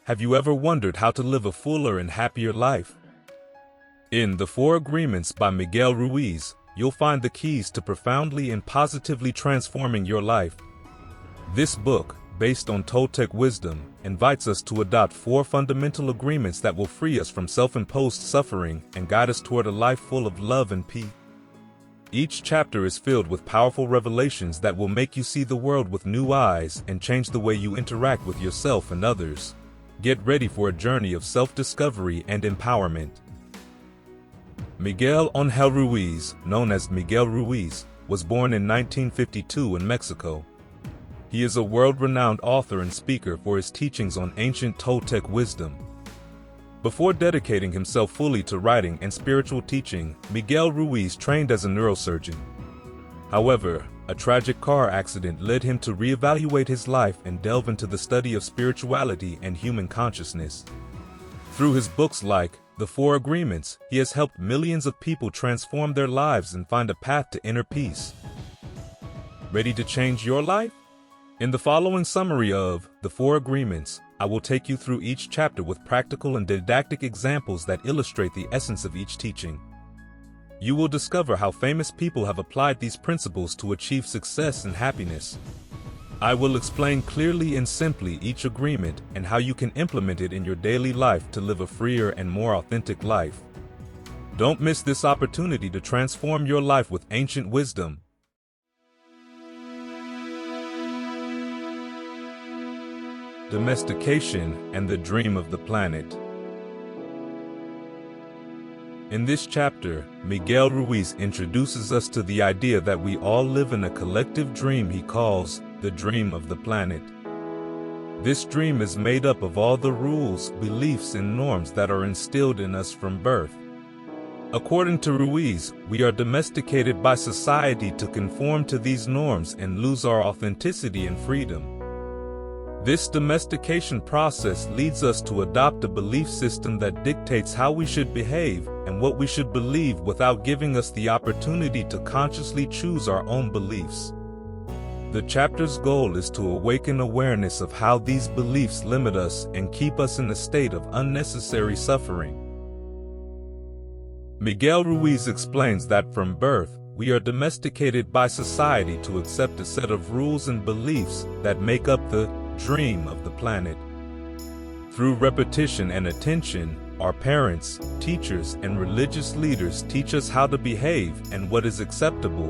Have you ever wondered how to live a fuller and happier life? In The Four Agreements by Miguel Ruiz, you'll find the keys to profoundly and positively transforming your life. This book, based on Toltec wisdom, invites us to adopt four fundamental agreements that will free us from self-imposed suffering and guide us toward a life full of love and peace. Each chapter is filled with powerful revelations that will make you see the world with new eyes and change the way you interact with yourself and others. Get ready for a journey of self-discovery and empowerment. Miguel Ángel Ruiz, known as Miguel Ruiz, was born in 1952 in Mexico. He is a world-renowned author and speaker for his teachings on ancient Toltec wisdom. Before dedicating himself fully to writing and spiritual teaching, Miguel Ruiz trained as a neurosurgeon. However, a tragic car accident led him to reevaluate his life and delve into the study of spirituality and human consciousness. Through his books like The Four Agreements, he has helped millions of people transform their lives and find a path to inner peace. Ready to change your life? In the following summary of The Four Agreements, I will take you through each chapter with practical and didactic examples that illustrate the essence of each teaching. You will discover how famous people have applied these principles to achieve success and happiness. I will explain clearly and simply each agreement and how you can implement it in your daily life to live a freer and more authentic life. Don't miss this opportunity to transform your life with ancient wisdom. Domestication and the Dream of the Planet. In this chapter, Miguel Ruiz introduces us to the idea that we all live in a collective dream he calls the dream of the planet. This dream is made up of all the rules, beliefs, and norms that are instilled in us from birth. According to Ruiz, we are domesticated by society to conform to these norms and lose our authenticity and freedom. This domestication process leads us to adopt a belief system that dictates how we should behave and what we should believe without giving us the opportunity to consciously choose our own beliefs. The chapter's goal is to awaken awareness of how these beliefs limit us and keep us in a state of unnecessary suffering. Miguel Ruiz explains that from birth, we are domesticated by society to accept a set of rules and beliefs that make up the dream of the planet. Through repetition and attention, our parents, teachers, and religious leaders teach us how to behave and what is acceptable.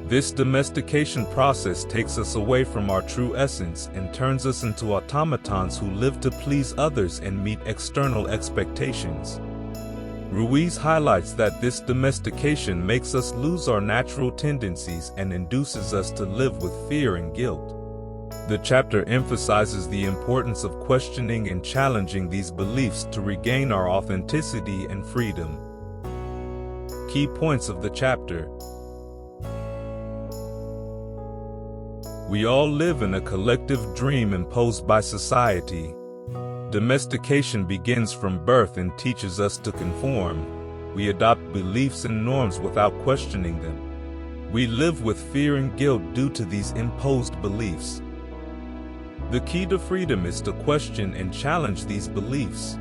This domestication process takes us away from our true essence and turns us into automatons who live to please others and meet external expectations. Ruiz highlights that this domestication makes us lose our natural tendencies and induces us to live with fear and guilt. The chapter emphasizes the importance of questioning and challenging these beliefs to regain our authenticity and freedom. Key points of the chapter. We all live in a collective dream imposed by society. Domestication begins from birth and teaches us to conform. We adopt beliefs and norms without questioning them. We live with fear and guilt due to these imposed beliefs. The key to freedom is to question and challenge these beliefs.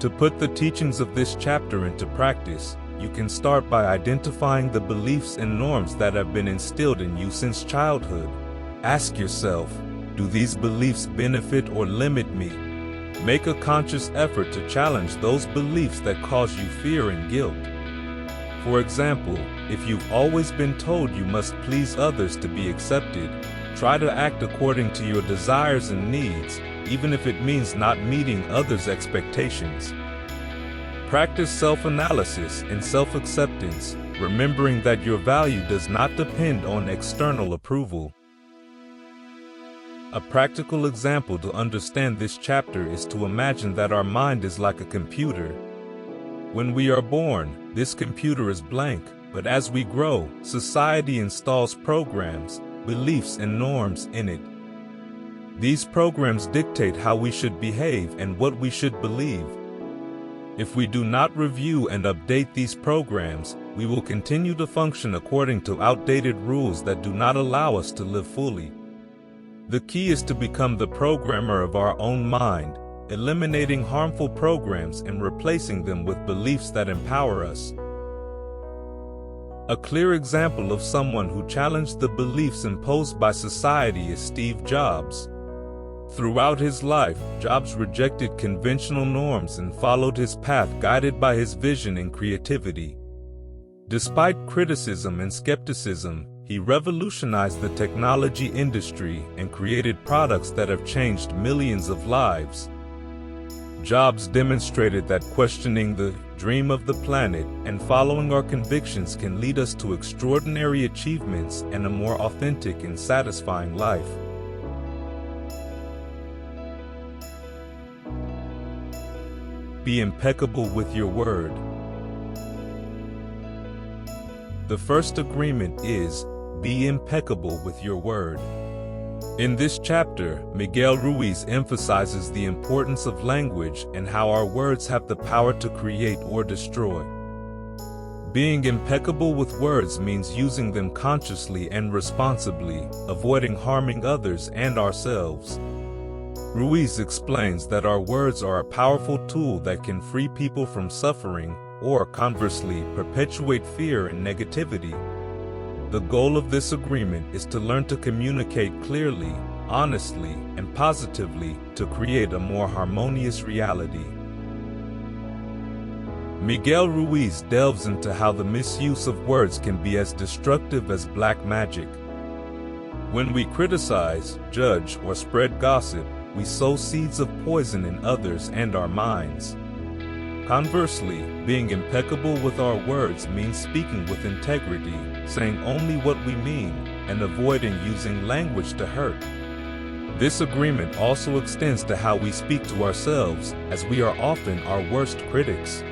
To put the teachings of this chapter into practice, you can start by identifying the beliefs and norms that have been instilled in you since childhood. Ask yourself, do these beliefs benefit or limit me? Make a conscious effort to challenge those beliefs that cause you fear and guilt. For example, if you've always been told you must please others to be accepted, try to act according to your desires and needs, even if it means not meeting others' expectations. Practice self-analysis and self-acceptance, remembering that your value does not depend on external approval. A practical example to understand this chapter is to imagine that our mind is like a computer. When we are born, this computer is blank, but as we grow, society installs programs, beliefs, and norms in it. These programs dictate how we should behave and what we should believe. If we do not review and update these programs, we will continue to function according to outdated rules that do not allow us to live fully. The key is to become the programmer of our own mind, eliminating harmful programs and replacing them with beliefs that empower us. A clear example of someone who challenged the beliefs imposed by society is Steve Jobs. Throughout his life, Jobs rejected conventional norms and followed his path guided by his vision and creativity. Despite criticism and skepticism, he revolutionized the technology industry and created products that have changed millions of lives. Jobs demonstrated that questioning the dream of the planet and following our convictions can lead us to extraordinary achievements and a more authentic and satisfying life. Be impeccable with your word. The first agreement is, be impeccable with your word. In this chapter, Miguel Ruiz emphasizes the importance of language and how our words have the power to create or destroy. Being impeccable with words means using them consciously and responsibly, avoiding harming others and ourselves. Ruiz explains that our words are a powerful tool that can free people from suffering, or conversely, perpetuate fear and negativity. The goal of this agreement is to learn to communicate clearly, honestly, and positively to create a more harmonious reality. Miguel Ruiz delves into how the misuse of words can be as destructive as black magic. When we criticize, judge, or spread gossip, we sow seeds of poison in others and our minds. Conversely, being impeccable with our words means speaking with integrity, saying only what we mean, and avoiding using language to hurt. This agreement also extends to how we speak to ourselves, as we are often our worst critics.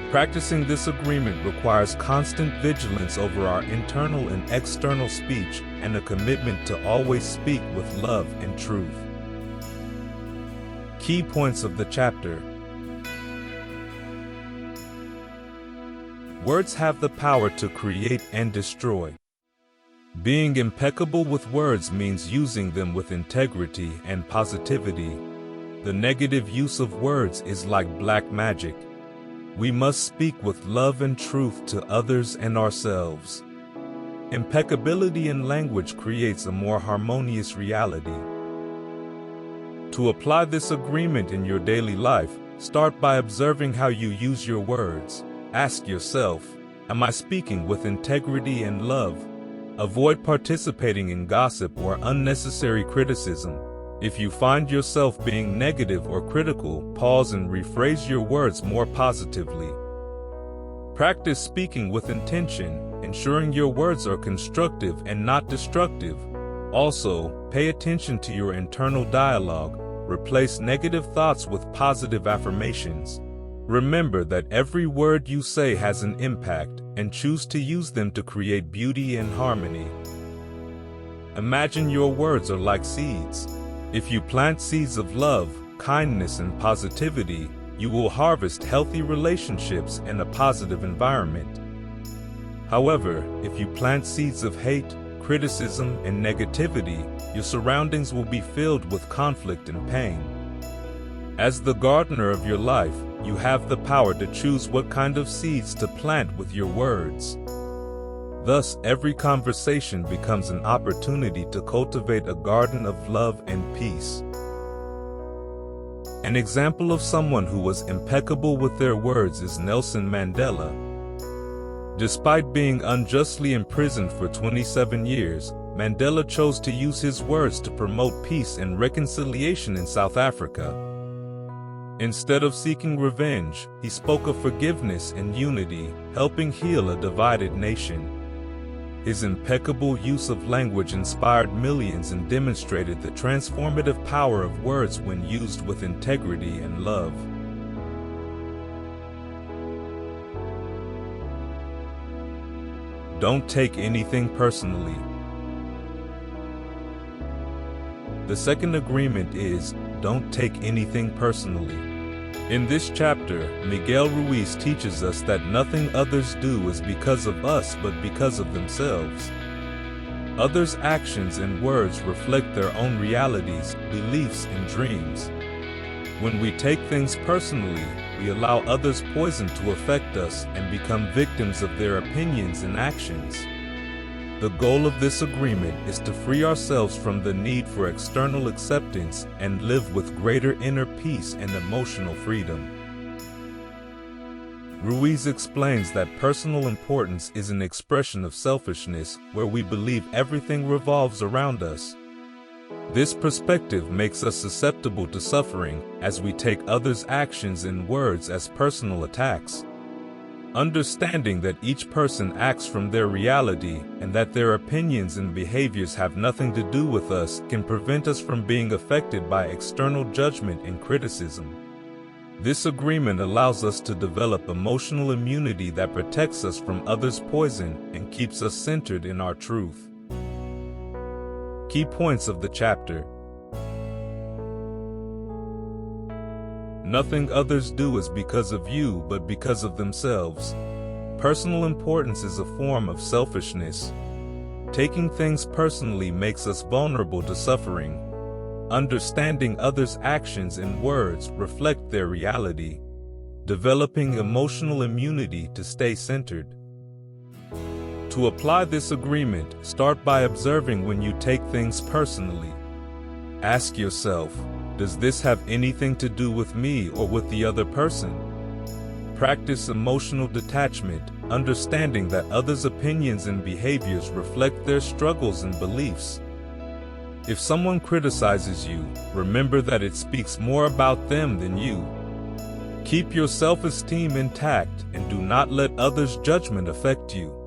Practicing this agreement requires constant vigilance over our internal and external speech and a commitment to always speak with love and truth. Key points of the chapter. Words have the power to create and destroy. Being impeccable with words means using them with integrity and positivity. The negative use of words is like black magic. We must speak with love and truth to others and ourselves. Impeccability in language creates a more harmonious reality. To apply this agreement in your daily life, start by observing how you use your words. Ask yourself, am I speaking with integrity and love? Avoid participating in gossip or unnecessary criticism. If you find yourself being negative or critical, pause and rephrase your words more positively. Practice speaking with intention, ensuring your words are constructive and not destructive. Also, pay attention to your internal dialogue. Replace negative thoughts with positive affirmations. Remember that every word you say has an impact, and choose to use them to create beauty and harmony. Imagine your words are like seeds. If you plant seeds of love, kindness, and positivity, you will harvest healthy relationships and a positive environment. However, if you plant seeds of hate, criticism, and negativity, your surroundings will be filled with conflict and pain. As the gardener of your life, you have the power to choose what kind of seeds to plant with your words. Thus, every conversation becomes an opportunity to cultivate a garden of love and peace. An example of someone who was impeccable with their words is Nelson Mandela. Despite being unjustly imprisoned for 27 years, Mandela chose to use his words to promote peace and reconciliation in South Africa. Instead of seeking revenge, he spoke of forgiveness and unity, helping heal a divided nation. His impeccable use of language inspired millions and demonstrated the transformative power of words when used with integrity and love. Don't take anything personally. The second agreement is, don't take anything personally. In this chapter, Miguel Ruiz teaches us that nothing others do is because of us but because of themselves. Others' actions and words reflect their own realities, beliefs, and dreams. When we take things personally, we allow others' poison to affect us and become victims of their opinions and actions. The goal of this agreement is to free ourselves from the need for external acceptance and live with greater inner peace and emotional freedom. Ruiz explains that personal importance is an expression of selfishness where we believe everything revolves around us. This perspective makes us susceptible to suffering as we take others' actions and words as personal attacks. Understanding that each person acts from their reality and that their opinions and behaviors have nothing to do with us can prevent us from being affected by external judgment and criticism. This agreement allows us to develop emotional immunity that protects us from others' poison and keeps us centered in our truth. Key points of the chapter. Nothing others do is because of you, but because of themselves. Personal importance is a form of selfishness. Taking things personally makes us vulnerable to suffering. Understanding others' actions and words reflect their reality. Developing emotional immunity to stay centered. To apply this agreement, start by observing when you take things personally. Ask yourself, does this have anything to do with me or with the other person? Practice emotional detachment, understanding that others' opinions and behaviors reflect their struggles and beliefs. If someone criticizes you, remember that it speaks more about them than you. Keep your self-esteem intact and do not let others' judgment affect you.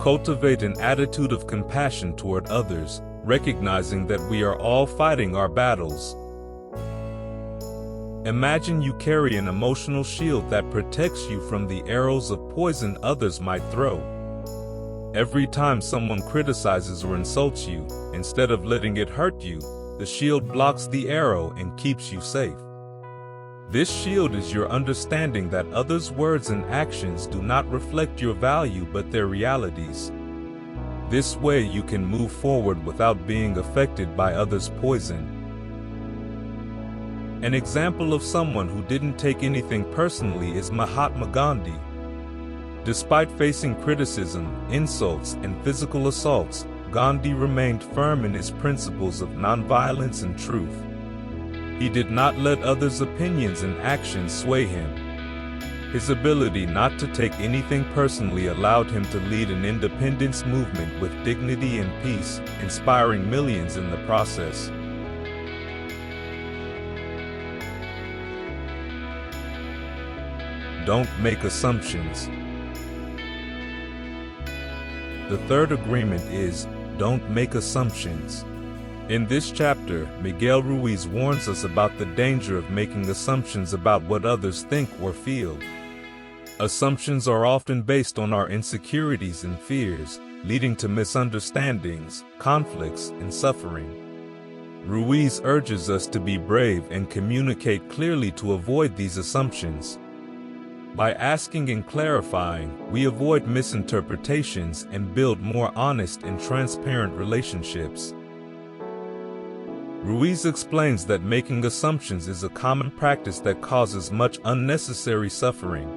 Cultivate an attitude of compassion toward others, recognizing that we are all fighting our battles. Imagine you carry an emotional shield that protects you from the arrows of poison others might throw. Every time someone criticizes or insults you, instead of letting it hurt you, the shield blocks the arrow and keeps you safe. This shield is your understanding that others' words and actions do not reflect your value but their realities. This way you can move forward without being affected by others' poison. An example of someone who didn't take anything personally is Mahatma Gandhi. Despite facing criticism, insults, and physical assaults, Gandhi remained firm in his principles of nonviolence and truth. He did not let others' opinions and actions sway him. His ability not to take anything personally allowed him to lead an independence movement with dignity and peace, inspiring millions in the process. Don't make assumptions. The third agreement is, don't make assumptions. In this chapter, Miguel Ruiz warns us about the danger of making assumptions about what others think or feel. Assumptions are often based on our insecurities and fears, leading to misunderstandings, conflicts, and suffering. Ruiz urges us to be brave and communicate clearly to avoid these assumptions. By asking and clarifying, we avoid misinterpretations and build more honest and transparent relationships. Ruiz explains that making assumptions is a common practice that causes much unnecessary suffering.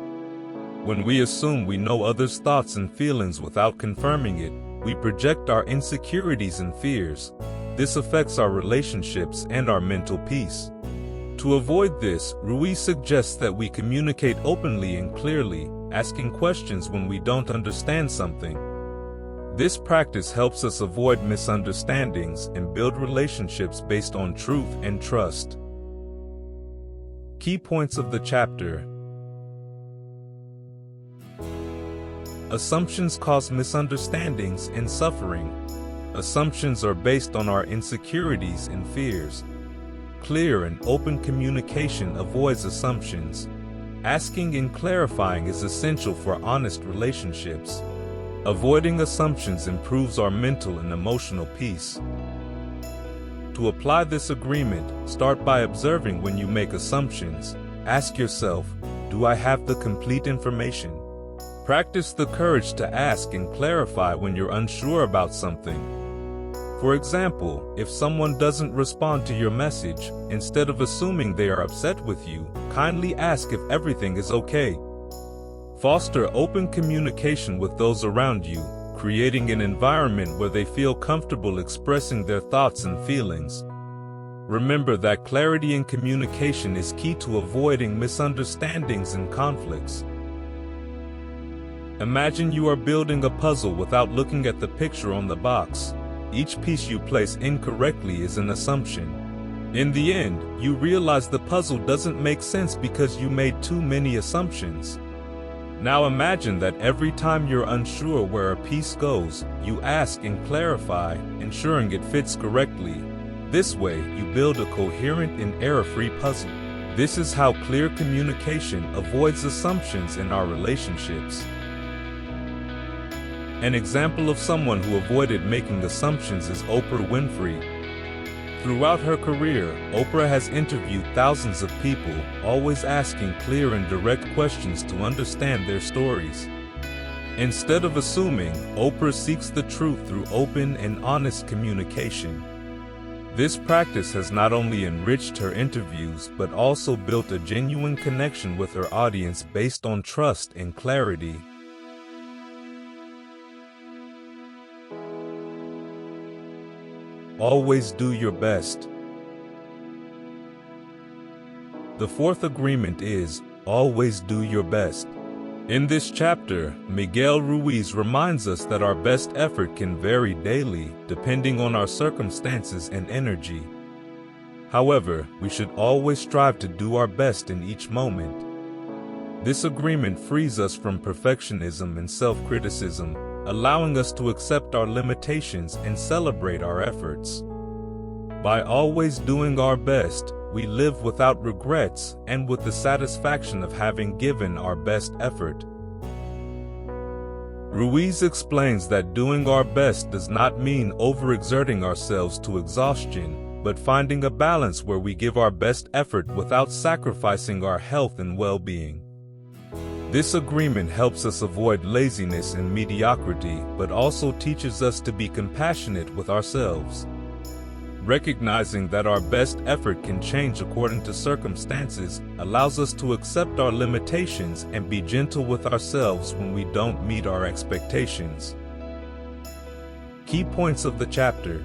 When we assume we know others' thoughts and feelings without confirming it, we project our insecurities and fears. This affects our relationships and our mental peace. To avoid this, Ruiz suggests that we communicate openly and clearly, asking questions when we don't understand something. This practice helps us avoid misunderstandings and build relationships based on truth and trust. Key points of the chapter. Assumptions cause misunderstandings and suffering. Assumptions are based on our insecurities and fears. Clear and open communication avoids assumptions. Asking and clarifying is essential for honest relationships. Avoiding assumptions improves our mental and emotional peace. To apply this agreement, start by observing when you make assumptions. Ask yourself, do I have the complete information? Practice the courage to ask and clarify when you're unsure about something. For example, if someone doesn't respond to your message, instead of assuming they are upset with you, kindly ask if everything is okay. Foster open communication with those around you, creating an environment where they feel comfortable expressing their thoughts and feelings. Remember that clarity in communication is key to avoiding misunderstandings and conflicts. Imagine you are building a puzzle without looking at the picture on the box. Each piece you place incorrectly is an assumption. In the end, you realize the puzzle doesn't make sense because you made too many assumptions. Now imagine that every time you're unsure where a piece goes, you ask and clarify, ensuring it fits correctly. This way, you build a coherent and error-free puzzle. This is how clear communication avoids assumptions in our relationships. An example of someone who avoided making assumptions is Oprah Winfrey. Throughout her career, Oprah has interviewed thousands of people, always asking clear and direct questions to understand their stories. Instead of assuming, Oprah seeks the truth through open and honest communication. This practice has not only enriched her interviews but also built a genuine connection with her audience based on trust and clarity. Always do your best. The fourth agreement is, always do your best. In this chapter, Miguel Ruiz reminds us that our best effort can vary daily, depending on our circumstances and energy. However, we should always strive to do our best in each moment. This agreement frees us from perfectionism and self-criticism, allowing us to accept our limitations and celebrate our efforts. By always doing our best, we live without regrets and with the satisfaction of having given our best effort. Ruiz explains that doing our best does not mean overexerting ourselves to exhaustion, but finding a balance where we give our best effort without sacrificing our health and well-being. This agreement helps us avoid laziness and mediocrity, but also teaches us to be compassionate with ourselves. Recognizing that our best effort can change according to circumstances allows us to accept our limitations and be gentle with ourselves when we don't meet our expectations. Key points of the chapter.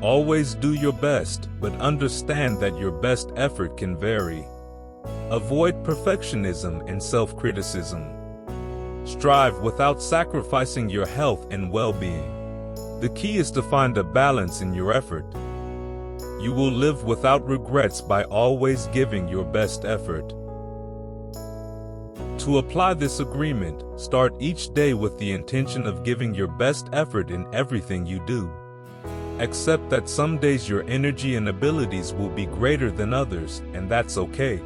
Always do your best, but understand that your best effort can vary. Avoid perfectionism and self-criticism. Strive without sacrificing your health and well-being. The key is to find a balance in your effort. You will live without regrets by always giving your best effort. To apply this agreement, start each day with the intention of giving your best effort in everything you do. Accept that some days your energy and abilities will be greater than others, and that's okay.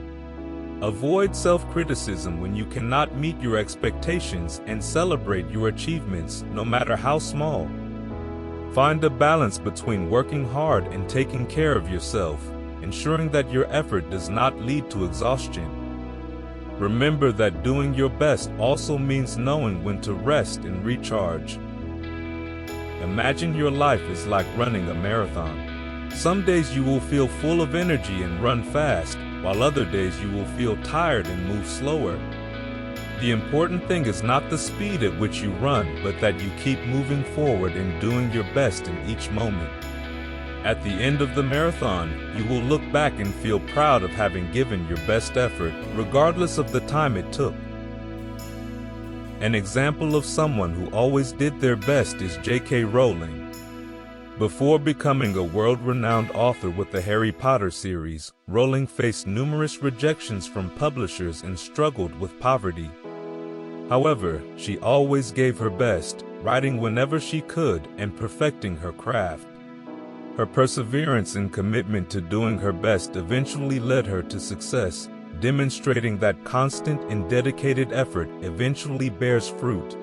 Avoid self-criticism when you cannot meet your expectations and celebrate your achievements, no matter how small. Find a balance between working hard and taking care of yourself, ensuring that your effort does not lead to exhaustion. Remember that doing your best also means knowing when to rest and recharge. Imagine your life is like running a marathon. Some days you will feel full of energy and run fast, while other days you will feel tired and move slower. The important thing is not the speed at which you run, but that you keep moving forward and doing your best in each moment. At the end of the marathon, you will look back and feel proud of having given your best effort, regardless of the time it took. An example of someone who always did their best is J.K. Rowling. Before becoming a world-renowned author with the Harry Potter series, Rowling faced numerous rejections from publishers and struggled with poverty. However, she always gave her best, writing whenever she could and perfecting her craft. Her perseverance and commitment to doing her best eventually led her to success, demonstrating that constant and dedicated effort eventually bears fruit.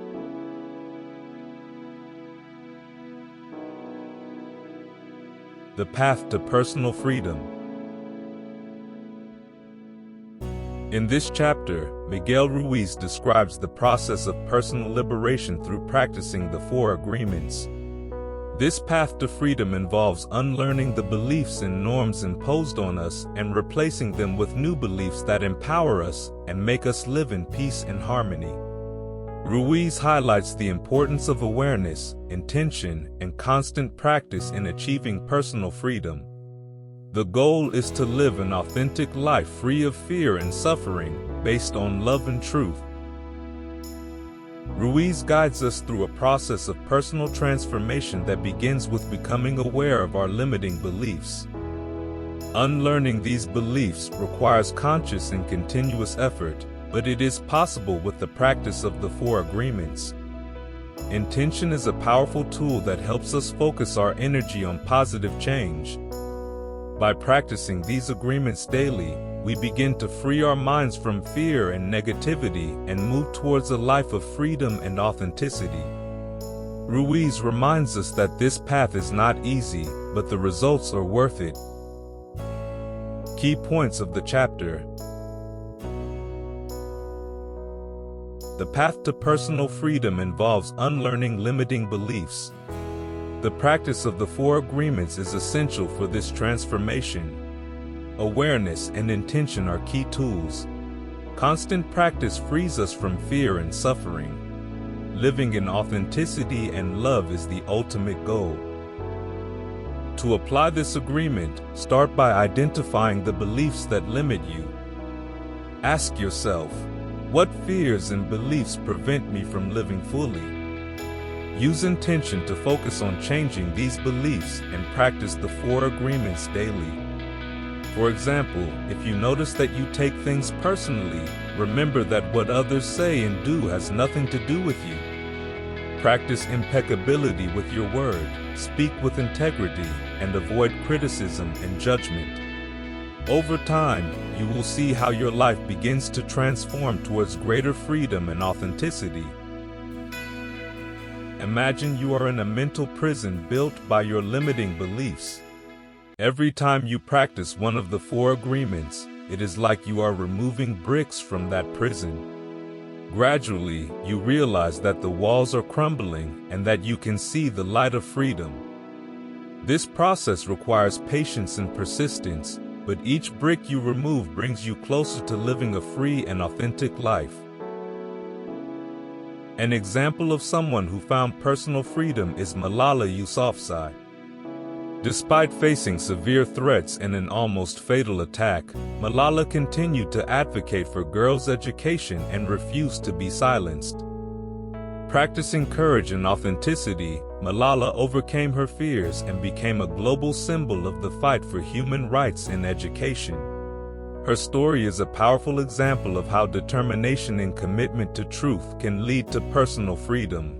The path to personal freedom. In this chapter, Miguel Ruiz describes the process of personal liberation through practicing the 4 agreements. This path to freedom involves unlearning the beliefs and norms imposed on us and replacing them with new beliefs that empower us and make us live in peace and harmony. Ruiz highlights the importance of awareness, intention, and constant practice in achieving personal freedom. The goal is to live an authentic life free of fear and suffering, based on love and truth. Ruiz guides us through a process of personal transformation that begins with becoming aware of our limiting beliefs. Unlearning these beliefs requires conscious and continuous effort, but it is possible with the practice of the 4 agreements. Intention is a powerful tool that helps us focus our energy on positive change. By practicing these agreements daily, we begin to free our minds from fear and negativity and move towards a life of freedom and authenticity. Ruiz reminds us that this path is not easy, but the results are worth it. Key points of the chapter. The path to personal freedom involves unlearning limiting beliefs. The practice of the 4 agreements is essential for this transformation. Awareness and intention are key tools. Constant practice frees us from fear and suffering. Living in authenticity and love is the ultimate goal. To apply this agreement, start by identifying the beliefs that limit you. Ask yourself, what fears and beliefs prevent me from living fully? Use intention to focus on changing these beliefs and practice the 4 agreements daily. For example, if you notice that you take things personally, remember that what others say and do has nothing to do with you. Practice impeccability with your word, speak with integrity, and avoid criticism and judgment. Over time, you will see how your life begins to transform towards greater freedom and authenticity. Imagine you are in a mental prison built by your limiting beliefs. Every time you practice one of the 4 agreements, it is like you are removing bricks from that prison. Gradually, you realize that the walls are crumbling and that you can see the light of freedom. This process requires patience and persistence, but each brick you remove brings you closer to living a free and authentic life. An example of someone who found personal freedom is Malala Yousafzai. Despite facing severe threats and an almost fatal attack, Malala continued to advocate for girls' education and refused to be silenced. Practicing courage and authenticity, Malala overcame her fears and became a global symbol of the fight for human rights and education. Her story is a powerful example of how determination and commitment to truth can lead to personal freedom.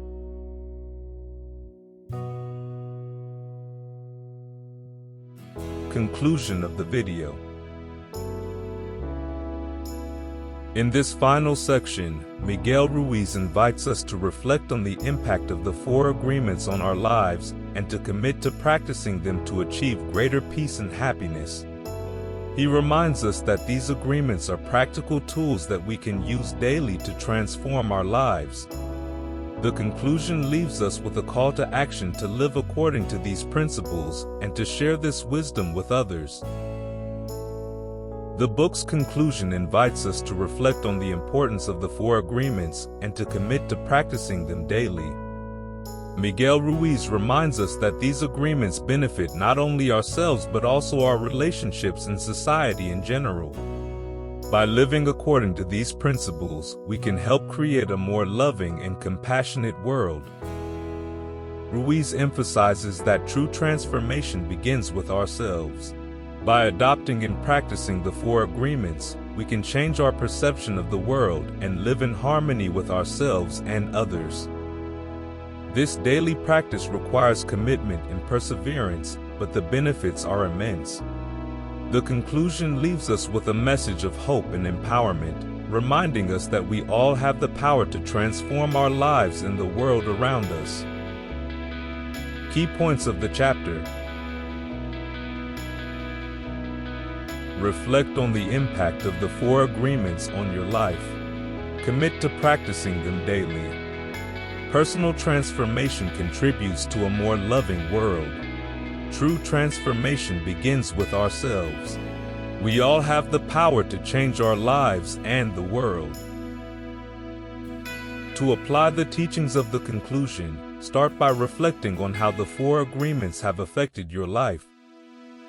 Conclusion of the video. In this final section, Miguel Ruiz invites us to reflect on the impact of the 4 agreements on our lives and to commit to practicing them to achieve greater peace and happiness. He reminds us that these agreements are practical tools that we can use daily to transform our lives. The conclusion leaves us with a call to action to live according to these principles and to share this wisdom with others. The book's conclusion invites us to reflect on the importance of the 4 agreements and to commit to practicing them daily. Miguel Ruiz reminds us that these agreements benefit not only ourselves but also our relationships and society in general. By living according to these principles, we can help create a more loving and compassionate world. Ruiz emphasizes that true transformation begins with ourselves. By adopting and practicing the 4 agreements, we can change our perception of the world and live in harmony with ourselves and others. This daily practice requires commitment and perseverance, but the benefits are immense. The conclusion leaves us with a message of hope and empowerment, reminding us that we all have the power to transform our lives and the world around us. Key points of the chapter. Reflect on the impact of the 4 agreements on your life. Commit to practicing them daily. Personal transformation contributes to a more loving world. True transformation begins with ourselves. We all have the power to change our lives and the world. To apply the teachings of the conclusion, start by reflecting on how the 4 agreements have affected your life.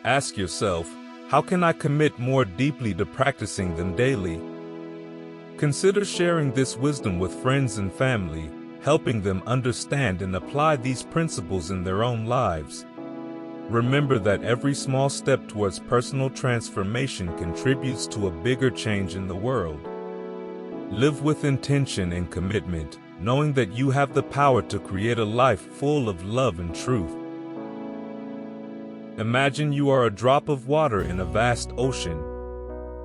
Ask yourself, how can I commit more deeply to practicing them daily? Consider sharing this wisdom with friends and family, helping them understand and apply these principles in their own lives. Remember that every small step towards personal transformation contributes to a bigger change in the world. Live with intention and commitment, knowing that you have the power to create a life full of love and truth. Imagine you are a drop of water in a vast ocean.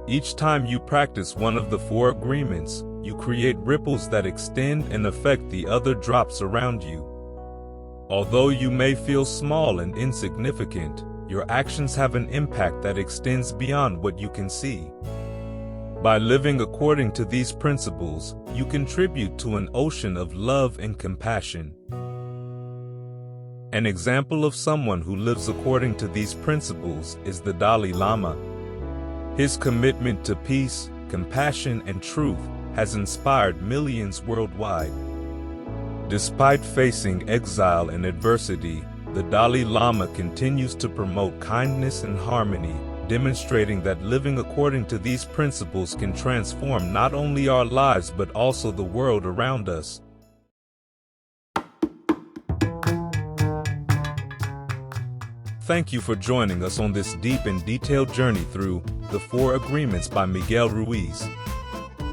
Each time you practice one of the 4 agreements, you create ripples that extend and affect the other drops around you. Although you may feel small and insignificant, your actions have an impact that extends beyond what you can see. By living according to these principles, you contribute to an ocean of love and compassion. An example of someone who lives according to these principles is the Dalai Lama. His commitment to peace, compassion, and truth has inspired millions worldwide. Despite facing exile and adversity, the Dalai Lama continues to promote kindness and harmony, demonstrating that living according to these principles can transform not only our lives but also the world around us. Thank you for joining us on this deep and detailed journey through The 4 Agreements by Miguel Ruiz.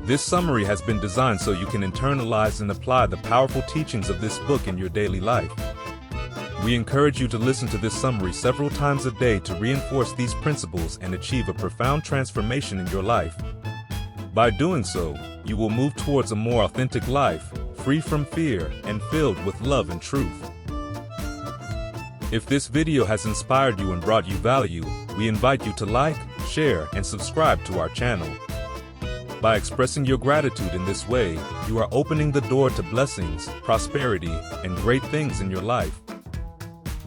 This summary has been designed so you can internalize and apply the powerful teachings of this book in your daily life. We encourage you to listen to this summary several times a day to reinforce these principles and achieve a profound transformation in your life. By doing so, you will move towards a more authentic life, free from fear and filled with love and truth. If this video has inspired you and brought you value, we invite you to like, share, and subscribe to our channel. By expressing your gratitude in this way, you are opening the door to blessings, prosperity, and great things in your life.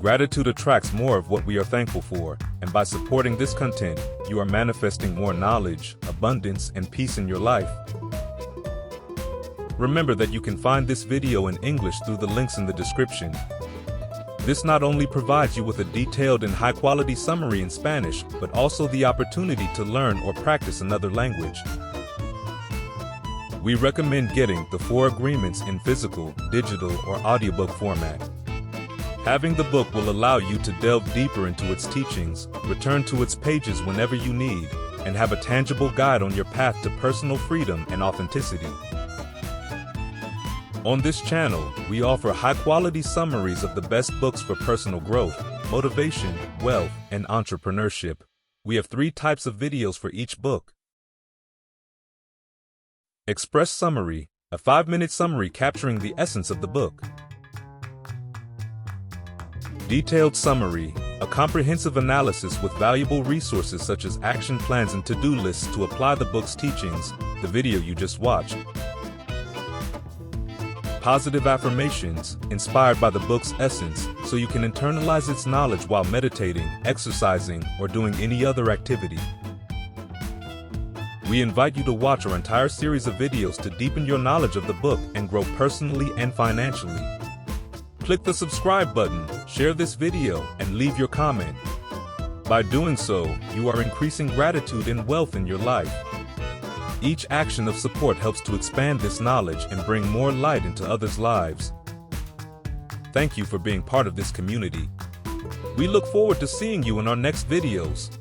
Gratitude attracts more of what we are thankful for, and by supporting this content, you are manifesting more knowledge, abundance, and peace in your life. Remember that you can find this video in English through the links in the description. This not only provides you with a detailed and high-quality summary in Spanish, but also the opportunity to learn or practice another language. We recommend getting the 4 agreements in physical, digital, or audiobook format. Having the book will allow you to delve deeper into its teachings, return to its pages whenever you need, and have a tangible guide on your path to personal freedom and authenticity. On this channel, we offer high-quality summaries of the best books for personal growth, motivation, wealth, and entrepreneurship. We have 3 types of videos for each book. Express Summary, a 5-minute summary capturing the essence of the book. Detailed Summary, a comprehensive analysis with valuable resources such as action plans and to-do lists to apply the book's teachings, the video you just watched. Positive Affirmations, inspired by the book's essence, so you can internalize its knowledge while meditating, exercising, or doing any other activity. We invite you to watch our entire series of videos to deepen your knowledge of the book and grow personally and financially. Click the subscribe button, share this video, and leave your comment. By doing so, you are increasing gratitude and wealth in your life. Each action of support helps to expand this knowledge and bring more light into others' lives. Thank you for being part of this community. We look forward to seeing you in our next videos.